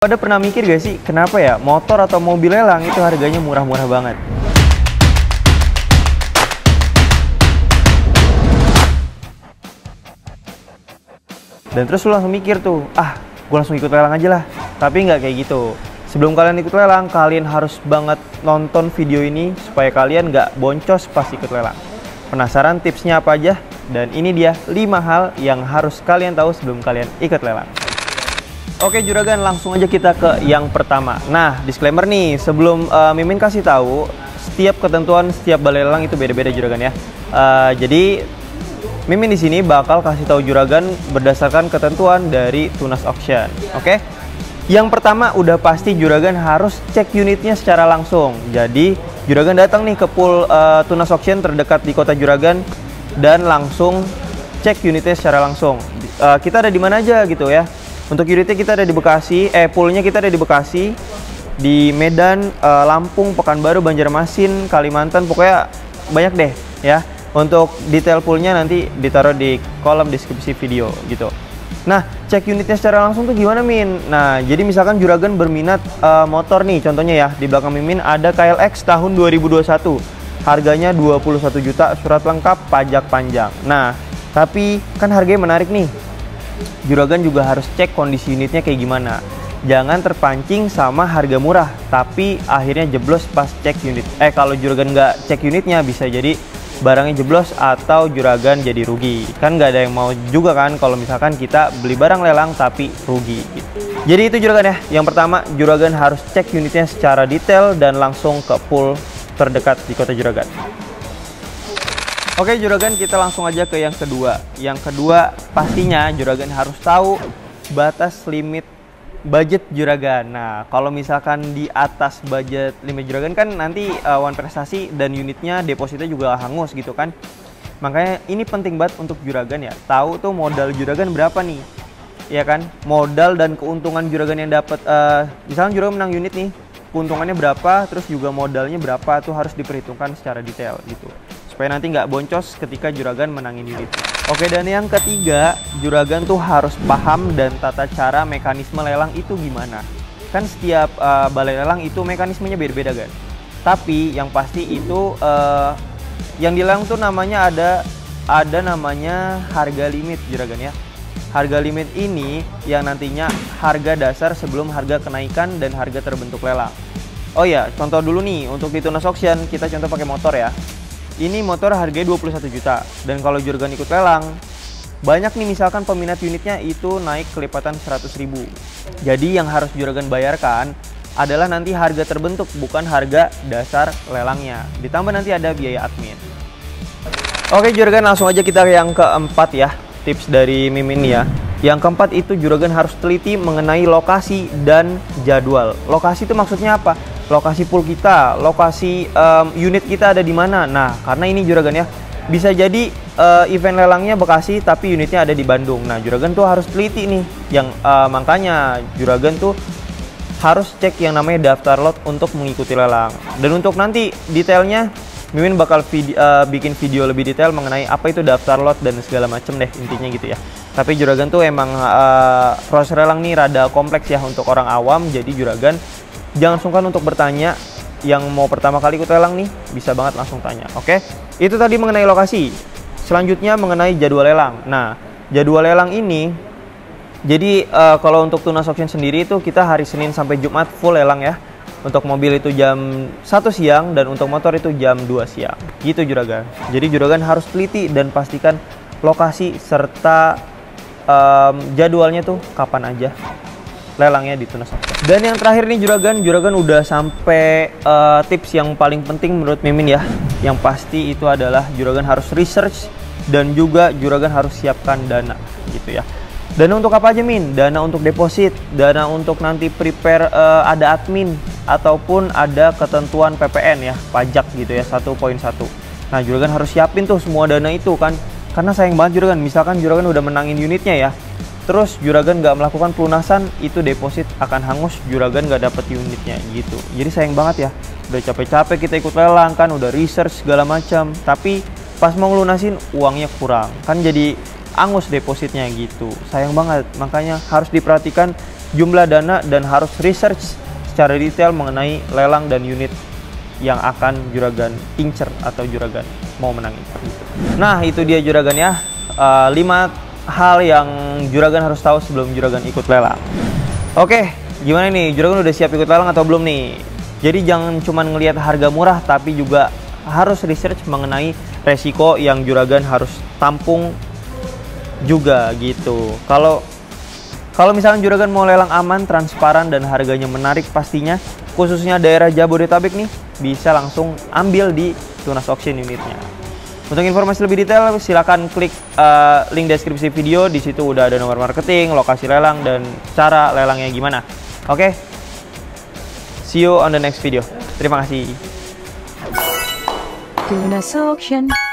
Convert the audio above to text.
Pada pernah mikir gak sih, kenapa ya motor atau mobil lelang itu harganya murah-murah banget? Dan terus lu langsung mikir tuh, gue langsung ikut lelang aja lah. Tapi nggak kayak gitu. Sebelum kalian ikut lelang, kalian harus banget nonton video ini supaya kalian nggak boncos pas ikut lelang. Penasaran tipsnya apa aja? Dan ini dia 5 hal yang harus kalian tahu sebelum kalian ikut lelang. Oke juragan, langsung aja kita ke yang pertama. Nah, disclaimer nih, sebelum Mimin kasih tahu, setiap ketentuan setiap balai lelang itu beda-beda juragan ya. Jadi Mimin di sini bakal kasih tahu juragan berdasarkan ketentuan dari Tunas Auction. Oke? Yang pertama udah pasti juragan harus cek unitnya secara langsung. Jadi juragan datang nih ke pool Tunas Auction terdekat di kota juragan dan langsung cek unitnya secara langsung. Kita ada di mana aja gitu ya. Untuk unitnya kita ada di Bekasi, poolnya kita ada di Bekasi, di Medan, Lampung, Pekanbaru, Banjarmasin, Kalimantan, pokoknya banyak deh ya. Untuk detail poolnya nanti ditaruh di kolom deskripsi video gitu. Nah, cek unitnya secara langsung tuh gimana Min? Nah, jadi misalkan juragan berminat motor nih, contohnya ya, di belakang Mimin ada KLX tahun 2021. Harganya 21 juta, surat lengkap, pajak panjang. Nah, tapi kan harganya menarik nih. Juragan juga harus cek kondisi unitnya kayak gimana. Jangan terpancing sama harga murah, tapi akhirnya jeblos pas cek unit. Kalau juragan nggak cek unitnya bisa jadi barangnya jeblos atau juragan jadi rugi. Kan nggak ada yang mau juga kan kalau misalkan kita beli barang lelang tapi rugi gitu. Jadi itu juragan ya. Yang pertama, juragan harus cek unitnya secara detail dan langsung ke pool terdekat di kota juragan. Oke juragan, kita langsung aja ke yang kedua. Yang kedua pastinya juragan harus tahu batas limit budget juragan. Nah, kalau misalkan di atas budget limit juragan kan nanti one prestasi dan unitnya depositnya juga hangus gitu kan. Makanya ini penting banget untuk juragan ya. Tahu tuh modal juragan berapa nih. Ya kan? Modal dan keuntungan juragan yang dapat misalnya juragan menang unit nih, keuntungannya berapa, terus juga modalnya berapa tuh harus diperhitungkan secara detail gitu. Supaya nanti nggak boncos ketika juragan menangin unit. Oke, dan yang ketiga, juragan tuh harus paham dan tata cara mekanisme lelang itu gimana. Kan setiap balai lelang itu mekanismenya beda-beda kan. Tapi yang pasti itu yang dilelang tuh namanya ada namanya harga limit juragan ya. Harga limit ini yang nantinya harga dasar sebelum harga kenaikan dan harga terbentuk lelang. Oh ya, contoh dulu nih untuk di Tunas Auction kita contoh pakai motor ya. Ini motor harganya 21 juta dan kalau juragan ikut lelang banyak nih misalkan peminat unitnya itu naik kelipatan 100.000. Jadi yang harus juragan bayarkan adalah nanti harga terbentuk bukan harga dasar lelangnya. Ditambah nanti ada biaya admin. Oke juragan, langsung aja kita ke yang keempat ya. Tips dari Mimin ya. Yang keempat itu juragan harus teliti mengenai lokasi dan jadwal. Lokasi itu maksudnya apa? Lokasi pool kita, lokasi unit kita ada di mana. Nah, karena ini juragan ya, bisa jadi event lelangnya Bekasi tapi unitnya ada di Bandung. Nah, juragan tuh harus teliti nih. Yang makanya juragan tuh harus cek yang namanya daftar lot untuk mengikuti lelang. Dan untuk nanti detailnya Mimin bakal bikin video lebih detail mengenai apa itu daftar lot dan segala macem deh intinya gitu ya. Tapi juragan tuh emang proses lelang nih rada kompleks ya untuk orang awam. Jadi juragan jangan sungkan untuk bertanya. Yang mau pertama kali ikut lelang nih bisa banget langsung tanya. Oke, itu tadi mengenai lokasi. Selanjutnya mengenai jadwal lelang. Nah, jadwal lelang ini jadi kalau untuk Tunas Auction sendiri itu kita hari Senin sampai Jumat full lelang ya. Untuk mobil itu jam 1 siang dan untuk motor itu jam 2 siang. Gitu juragan. Jadi juragan harus teliti dan pastikan lokasi serta jadwalnya tuh kapan aja lelangnya di Tunas Auction. Dan yang terakhir nih juragan udah sampai tips yang paling penting menurut Mimin ya. Yang pasti itu adalah juragan harus research dan juga juragan harus siapkan dana gitu ya. Dana untuk apa aja Min? Dana untuk deposit, dana untuk nanti prepare ada admin, ataupun ada ketentuan PPN ya, pajak gitu ya, 1.1. Nah juragan harus siapin tuh semua dana itu kan. Karena sayang banget juragan, misalkan juragan udah menangin unitnya ya, terus juragan nggak melakukan pelunasan, itu deposit akan hangus, juragan nggak dapet unitnya gitu. Jadi sayang banget ya, udah capek-capek kita ikut lelang kan, udah research segala macam, tapi pas mau ngelunasin uangnya kurang, kan jadi angus depositnya gitu. Sayang banget, makanya harus diperhatikan jumlah dana dan harus research secara detail mengenai lelang dan unit yang akan juragan incer atau juragan mau menangin. Nah, itu dia juragan ya, 5 hal yang juragan harus tahu sebelum juragan ikut lelang. Oke, gimana nih, juragan udah siap ikut lelang atau belum nih? Jadi jangan cuma ngelihat harga murah, tapi juga harus research mengenai resiko yang juragan harus tampung juga gitu. Kalau misalnya juragan mau lelang aman, transparan, dan harganya menarik pastinya, khususnya daerah Jabodetabek nih, bisa langsung ambil di Tunas Auction unitnya. Untuk informasi lebih detail, silakan klik link deskripsi video. Di situ udah ada nomor marketing, lokasi lelang, dan cara lelangnya gimana. Oke, see you on the next video. Terima kasih. Tunas Auction.